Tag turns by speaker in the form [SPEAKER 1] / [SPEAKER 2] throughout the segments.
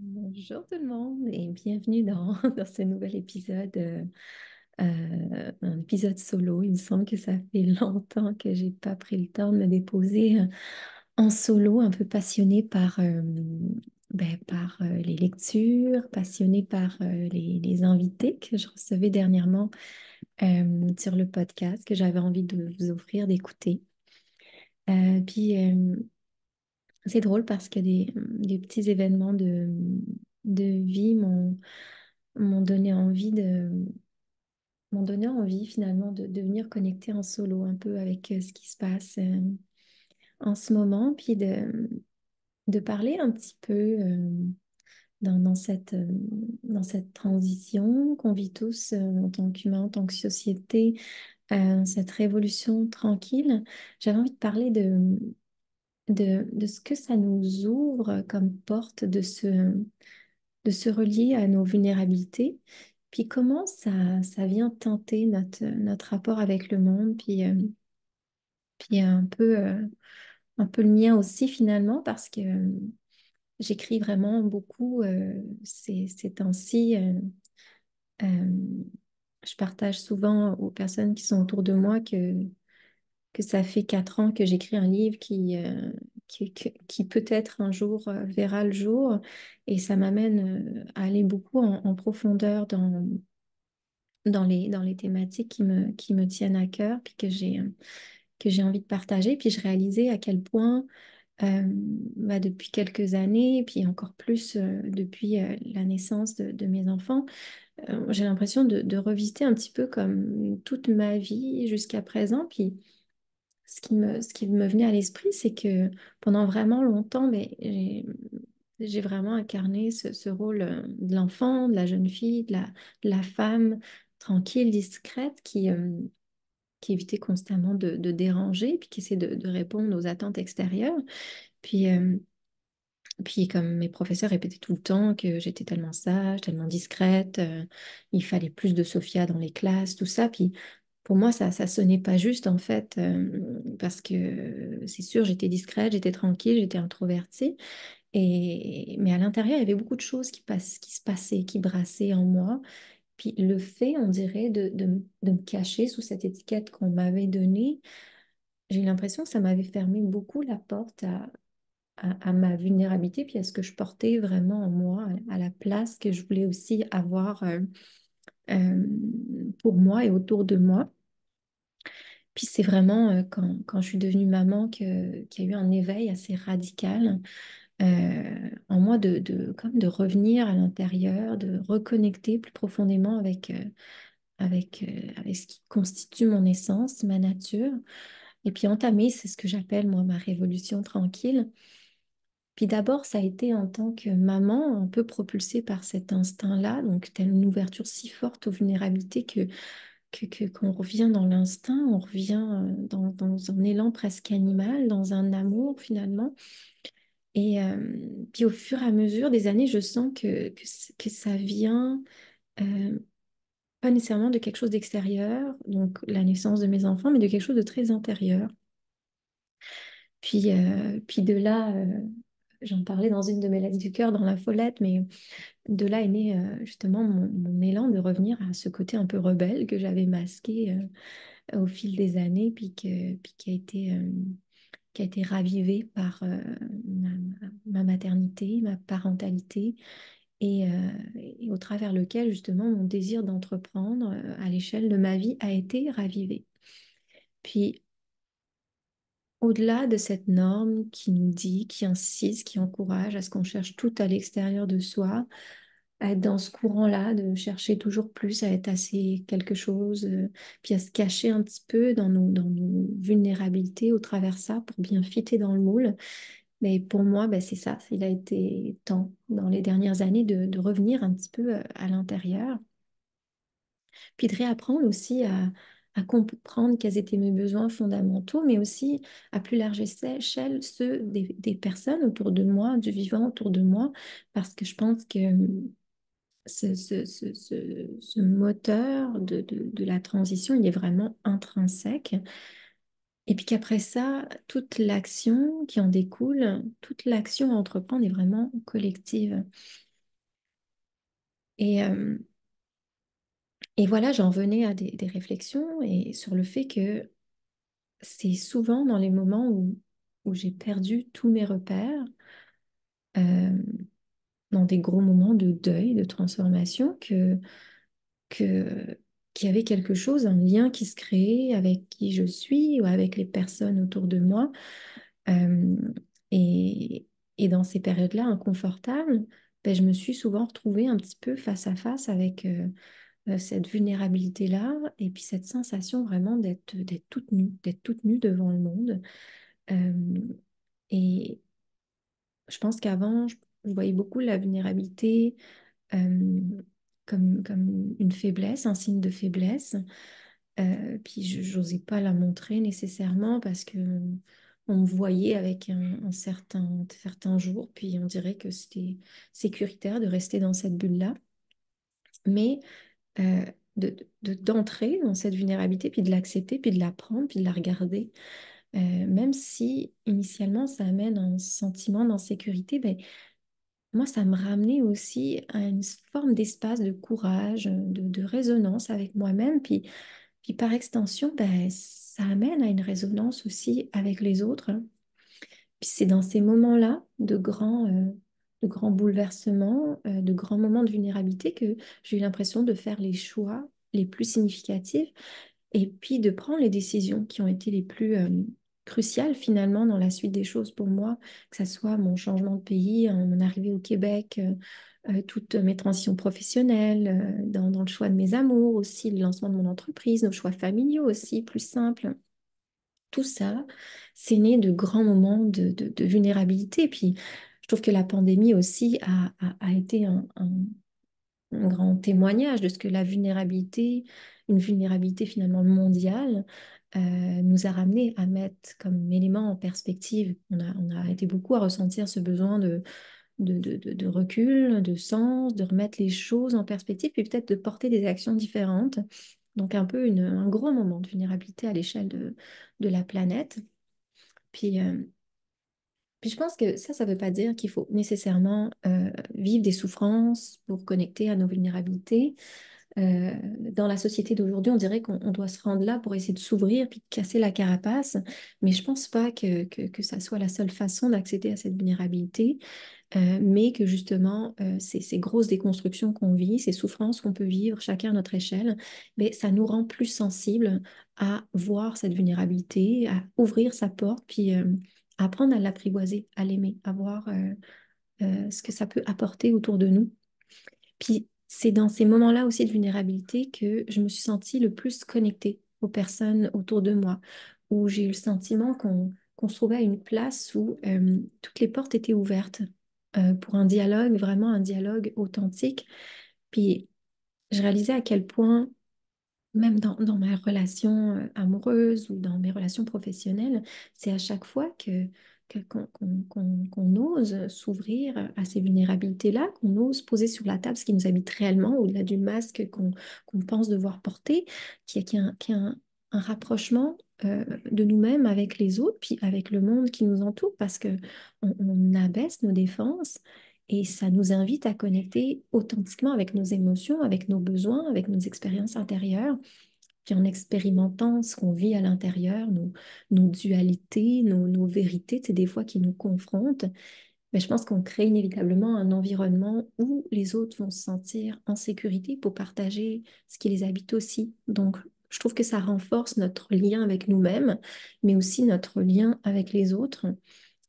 [SPEAKER 1] Bonjour tout le monde et bienvenue dans, dans ce nouvel épisode, un épisode solo. Il me semble que ça fait longtemps que j'ai pas pris le temps de me déposer en solo, un peu passionnée par les lectures, passionnée par les invités que je recevais dernièrement sur le podcast que j'avais envie de vous offrir d'écouter. Puis c'est drôle parce que des petits événements de vie m'ont donné envie m'ont donné envie finalement de venir connecter en solo un peu avec ce qui se passe en ce moment, puis de parler un petit peu dans cette transition qu'on vit tous en tant qu'humains, en tant que société, cette révolution tranquille. J'avais envie de parler de ce que ça nous ouvre comme porte de se relier à nos vulnérabilités, puis comment ça vient teinter notre rapport avec le monde, puis un peu le mien aussi finalement, parce que j'écris vraiment beaucoup ces temps-ci. Euh, je partage souvent aux personnes qui sont autour de moi que ça fait 4 ans que j'écris un livre qui peut-être un jour verra le jour. Et ça m'amène à aller beaucoup en profondeur dans les thématiques qui me tiennent à cœur, puis que j'ai envie de partager. Puis je réalisais à quel point, euh, depuis quelques années, puis encore plus depuis la naissance de mes enfants, j'ai l'impression de revisiter un petit peu comme toute ma vie jusqu'à présent. Puis ce qui me venait à l'esprit, c'est que pendant vraiment longtemps, j'ai vraiment incarné ce rôle de l'enfant, de la jeune fille, de la femme tranquille, discrète, qui évitait constamment de déranger, puis qui essaie de répondre aux attentes extérieures. Puis, euh, puis comme mes professeurs répétaient tout le temps que j'étais tellement sage, tellement discrète, il fallait plus de Sophia dans les classes, tout ça. Puis pour moi, ça sonnait pas juste en fait, parce que c'est sûr, j'étais discrète, j'étais tranquille, j'étais introvertie. Mais à l'intérieur, il y avait beaucoup de choses qui se passaient, qui brassaient en moi. Puis le fait, on dirait, de me cacher sous cette étiquette qu'on m'avait donnée, j'ai l'impression que ça m'avait fermé beaucoup la porte à ma vulnérabilité, puis à ce que je portais vraiment en moi, à la place que je voulais aussi avoir euh, pour moi et autour de moi. Puis c'est vraiment quand je suis devenue maman qu'il y a eu un éveil assez radical en moi comme de revenir à l'intérieur, de reconnecter plus profondément avec ce qui constitue mon essence, ma nature. Et puis entamer, c'est ce que j'appelle moi ma révolution tranquille. Puis d'abord, ça a été en tant que maman, un peu propulsée par cet instinct-là, donc telle une ouverture si forte aux vulnérabilités qu'on revient dans l'instinct, on revient dans un élan presque animal, dans un amour finalement. Puis au fur et à mesure des années, je sens que ça vient euh, pas nécessairement de quelque chose d'extérieur, donc la naissance de mes enfants, mais de quelque chose de très intérieur. Puis de là, j'en parlais dans une de mes lettres du cœur, dans la Follette, mais de là est né justement mon élan de revenir à ce côté un peu rebelle que j'avais masqué au fil des années, puis qui a été ravivé par ma maternité, ma parentalité, et au travers lequel justement mon désir d'entreprendre à l'échelle de ma vie a été ravivé. Puis au-delà de cette norme qui nous dit, qui insiste, qui encourage à ce qu'on cherche tout à l'extérieur de soi, à être dans ce courant-là, de chercher toujours plus à être assez quelque chose, puis à se cacher un petit peu dans nos vulnérabilités au travers de ça pour bien fitter dans le moule. Mais pour moi, ben, c'est ça. Il a été temps dans les dernières années de revenir un petit peu à l'intérieur, puis de réapprendre aussi à comprendre quels étaient mes besoins fondamentaux, mais aussi à plus large échelle ceux des personnes autour de moi, du vivant autour de moi, parce que je pense que ce moteur de la transition, il est vraiment intrinsèque. Et puis qu'après ça, toute l'action qui en découle, toute l'action à entreprendre est vraiment collective. Et, euh, et voilà, j'en venais à des réflexions et sur le fait que c'est souvent dans les moments où j'ai perdu tous mes repères, euh, dans des gros moments de deuil, de transformation, que, qu'il y avait quelque chose, un lien qui se créait avec qui je suis ou avec les personnes autour de moi. Euh, et, et dans ces périodes-là inconfortables, ben, je me suis souvent retrouvée un petit peu face à face avec cette vulnérabilité-là et puis cette sensation vraiment d'être toute nue devant le monde. Euh, et je pense qu'avant, je voyais beaucoup la vulnérabilité euh, comme une faiblesse, un signe de faiblesse. Puis je n'osais pas la montrer nécessairement parce que on me voyait avec certains jours, puis on dirait que c'était sécuritaire de rester dans cette bulle-là. Mais euh, d'entrer dans cette vulnérabilité, puis de l'accepter, puis de la prendre, puis de la regarder, même si initialement ça amène un sentiment d'insécurité, ben, moi, ça me ramenait aussi à une forme d'espace de courage, de résonance avec moi-même. Puis par extension, ben, ça amène à une résonance aussi avec les autres. Puis c'est dans ces moments-là de grands bouleversements, de grands moments de vulnérabilité que j'ai eu l'impression de faire les choix les plus significatifs et puis de prendre les décisions qui ont été les plus cruciales finalement dans la suite des choses pour moi, que ce soit mon changement de pays, mon arrivée au Québec, toutes mes transitions professionnelles, dans le choix de mes amours aussi, le lancement de mon entreprise, nos choix familiaux aussi, plus simples. Tout ça, c'est né de grands moments de vulnérabilité. Et puis, je trouve que la pandémie aussi a été un grand témoignage de ce que la vulnérabilité, une vulnérabilité finalement mondiale, nous a ramené à mettre comme élément en perspective. On a été beaucoup à ressentir ce besoin de recul, de sens, de remettre les choses en perspective, puis peut-être de porter des actions différentes. Donc un peu un gros moment de vulnérabilité à l'échelle de la planète. Puis, euh, puis je pense que ça ne veut pas dire qu'il faut nécessairement vivre des souffrances pour connecter à nos vulnérabilités. Euh, dans la société d'aujourd'hui, on dirait qu'on doit se rendre là pour essayer de s'ouvrir puis de casser la carapace, mais je pense pas que ça soit la seule façon d'accéder à cette vulnérabilité, mais que justement, ces grosses déconstructions qu'on vit, ces souffrances qu'on peut vivre chacun à notre échelle, mais ça nous rend plus sensibles à voir cette vulnérabilité, à ouvrir sa porte, puis apprendre à l'apprivoiser, à l'aimer, à voir ce que ça peut apporter autour de nous. Puis c'est dans ces moments-là aussi de vulnérabilité que je me suis sentie le plus connectée aux personnes autour de moi, où j'ai eu le sentiment qu'on se trouvait à une place où toutes les portes étaient ouvertes pour un dialogue, vraiment un dialogue authentique. Puis je réalisais à quel point même dans ma relation amoureuse ou dans mes relations professionnelles, c'est à chaque fois qu'on ose s'ouvrir à ces vulnérabilités-là, qu'on ose poser sur la table ce qui nous habite réellement, au-delà du masque qu'on pense devoir porter, qu'il y a un rapprochement de nous-mêmes avec les autres, puis avec le monde qui nous entoure, parce que on abaisse nos défenses. Et ça nous invite à connecter authentiquement avec nos émotions, avec nos besoins, avec nos expériences intérieures. Puis en expérimentant ce qu'on vit à l'intérieur, nos dualités, nos vérités, c'est des fois qui nous confrontent, mais je pense qu'on crée inévitablement un environnement où les autres vont se sentir en sécurité pour partager ce qui les habite aussi. Donc, je trouve que ça renforce notre lien avec nous-mêmes, mais aussi notre lien avec les autres.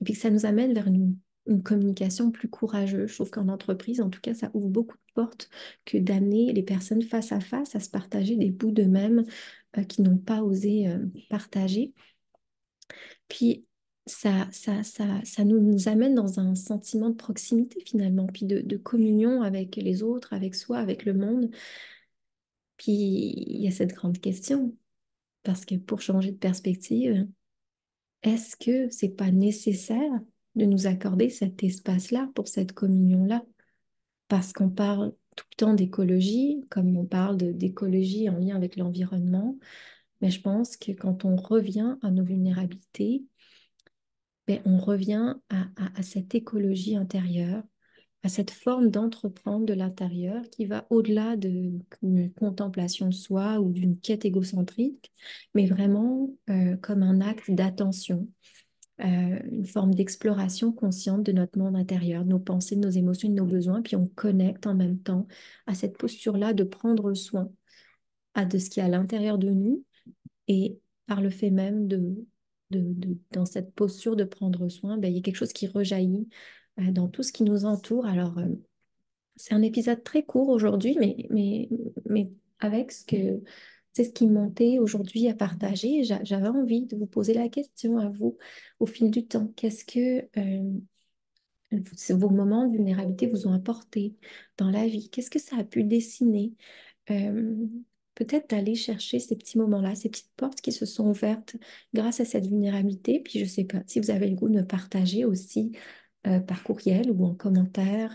[SPEAKER 1] Et puis que ça nous amène vers une communication plus courageuse. Je trouve qu'en entreprise, en tout cas, ça ouvre beaucoup de portes que d'amener les personnes face à se partager des bouts d'eux-mêmes qui n'ont pas osé partager. Puis ça nous amène dans un sentiment de proximité finalement, puis de communion avec les autres, avec soi, avec le monde. Puis il y a cette grande question, parce que pour changer de perspective, est-ce que c'est pas nécessaire de nous accorder cet espace-là pour cette communion-là? Parce qu'on parle tout le temps d'écologie, comme on parle d'écologie en lien avec l'environnement, mais je pense que quand on revient à nos vulnérabilités, ben, on revient à cette écologie intérieure à cette forme d'entreprendre de l'intérieur qui va au-delà d'une contemplation de soi ou d'une quête égocentrique, mais vraiment comme un acte d'attention, une forme d'exploration consciente de notre monde intérieur, de nos pensées, de nos émotions, de nos besoins, puis on connecte en même temps à cette posture-là de prendre soin de ce qui est à l'intérieur de nous et par le fait même dans cette posture de prendre soin, ben, il y a quelque chose qui rejaillit dans tout ce qui nous entoure. Alors, c'est un épisode très court aujourd'hui, mais avec c'est ce qui me montait aujourd'hui à partager. J'avais envie de vous poser la question à vous au fil du temps. Qu'est-ce que vos moments de vulnérabilité vous ont apporté dans la vie? Qu'est-ce que ça a pu dessiner? Euh, Peut-être d'aller chercher ces petits moments-là, ces petites portes qui se sont ouvertes grâce à cette vulnérabilité. Puis je ne sais pas si vous avez le goût de me partager aussi par courriel ou en commentaire.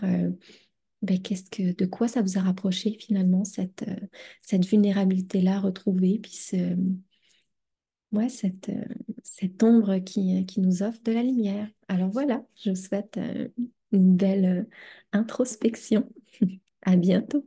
[SPEAKER 1] Ben, de quoi ça vous a rapproché finalement cette vulnérabilité-là retrouvée, puis ouais, cette ombre qui nous offre de la lumière. Alors voilà, je vous souhaite une belle introspection. À bientôt.